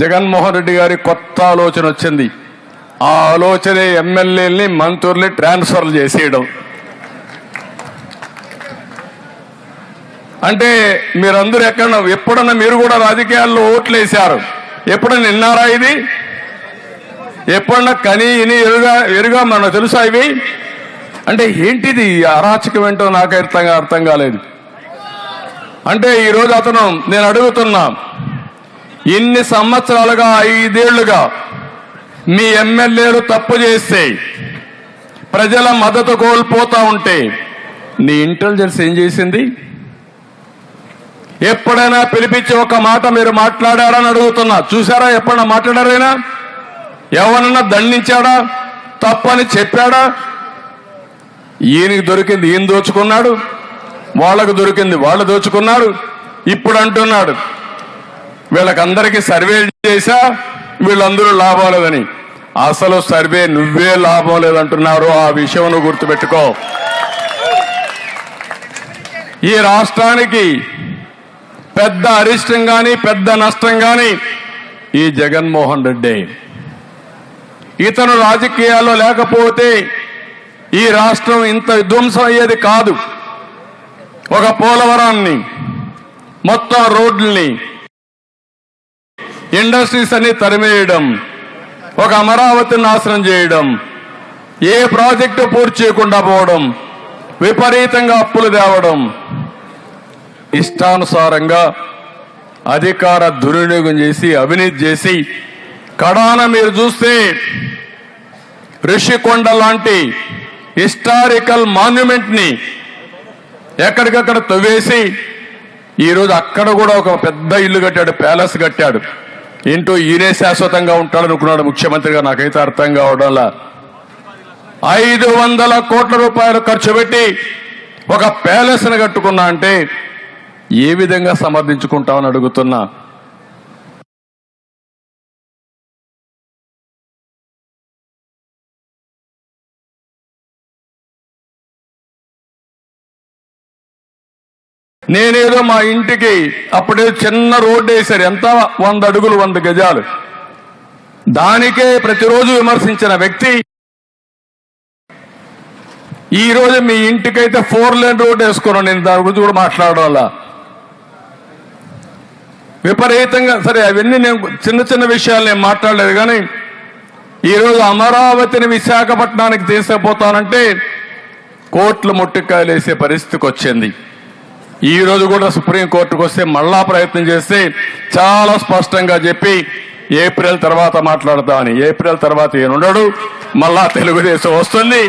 జగన్మోహన్ రెడ్డి గారి కొత్త ఆలోచన వచ్చింది. ఆ ఆలోచనే ఎమ్మెల్యేలని మంత్రుల్ని ట్రాన్స్ఫర్ చేసేయడం. అంటే మీరందరూ ఎప్పుడన్నా మీరు కూడా రాజకీయాల్లో ఓట్లు వేశారు, ఎప్పుడన్నా విన్నారా? ఇది ఎప్పుడన్నా కని ఇని ఎరుగా మనకు తెలుసా ఇవి? అంటే ఏంటిది అరాచకం ఏంటో నాకు అర్థం కాలేదు. అంటే ఈరోజు అతను నేను అడుగుతున్నా, ఇన్ని సంవత్సరాలుగా 5 ఏళ్లుగా మీ ఎమ్మెల్యేలు తప్పు చేస్తే ప్రజల మద్దతు కోల్పోతా ఉంటే నీ ఇంటెలిజెన్స్ ఏం చేసింది? ఎప్పుడైనా పిలిపించి ఒక మాట మీరు మాట్లాడారని అడుగుతున్నా. చూసారా? ఎప్పుడైనా మాట్లాడారైనా? ఎవరన్నా దండించాడా? తప్పని చెప్పాడా? ఈయనకి దొరికింది ఈయన దోచుకున్నాడు, వాళ్ళకు దొరికింది వాళ్ళు దోచుకున్నాడు. ఇప్పుడు అంటున్నాడు వీళ్ళకందరికీ సర్వే చేశా, వీళ్ళందరూ లాభం లేదని. అసలు సర్వే నువ్వే లాభం లేదంటున్నారు. ఆ విషయం నువ్వు గుర్తుపెట్టుకో. ఈ రాష్ట్రానికి పెద్ద అరిష్టం గాని పెద్ద నష్టం గాని ఈ జగన్మోహన్ రెడ్డి. ఇతను రాజకీయాల్లో లేకపోతే ఈ రాష్ట్రం ఇంత విధ్వంసం అయ్యేది కాదు. ఒక పోలవరాన్ని, మొత్తం రోడ్లని, ఇండస్ట్రీస్ అన్ని తరిమేయడం, ఒక అమరావతిని నాశనం చేయడం, ఏ ప్రాజెక్టు పూర్తి చేయకుండా పోవడం, విపరీతంగా అప్పులు తేవడం, ఇష్టానుసారంగా అధికార దుర్వినియోగం చేసి అవినీతి చేసి కడాన మీరు చూస్తే ఋషికొండ లాంటి హిస్టారికల్ మాన్యుమెంట్ ని ఎక్కడికక్కడ తవ్వేసి ఈరోజు అక్కడ కూడా ఒక పెద్ద ఇల్లు కట్టాడు, ప్యాలెస్ కట్టాడు. ఏంటో ఈయనే శాశ్వతంగా ఉంటాడనుకున్నాడు ముఖ్యమంత్రిగా. నాకైతే అర్థం కావడంలా 500 కోట్ల రూపాయలు ఖర్చు పెట్టి ఒక ప్యాలెస్ ని కట్టుకున్నా అంటే ఏ విధంగా సమర్థించుకుంటామని అడుగుతున్నా. నేనేదో మా ఇంటికి అప్పుడే చిన్న రోడ్డు వేశారు, ఎంత 100 అడుగులు 100 గజాలు. దానికే ప్రతిరోజు విమర్శించిన వ్యక్తి ఈ రోజు మీ ఇంటికైతే 4 లేన్ రోడ్డు వేసుకున్నాను. నేను దాని గురించి కూడా మాట్లాడడం వల్ల విపరీతంగా. సరే, అవన్నీ నేను చిన్న విషయాలు నేను మాట్లాడలేదు. కానీ ఈరోజు అమరావతిని విశాఖపట్నానికి తీసుకుపోతానంటే కోర్టులు ముట్టికాయలు వేసే పరిస్థితికి వచ్చింది. ఈ రోజు కూడా సుప్రీంకోర్టుకు వస్తే మళ్ళా ప్రయత్నం చేస్తే చాలా స్పష్టంగా చెప్పి ఏప్రిల్ తర్వాత మాట్లాడతామని. ఏప్రిల్ తర్వాత ఈయనుండడు, మళ్ళా తెలుగుదేశం వస్తుంది.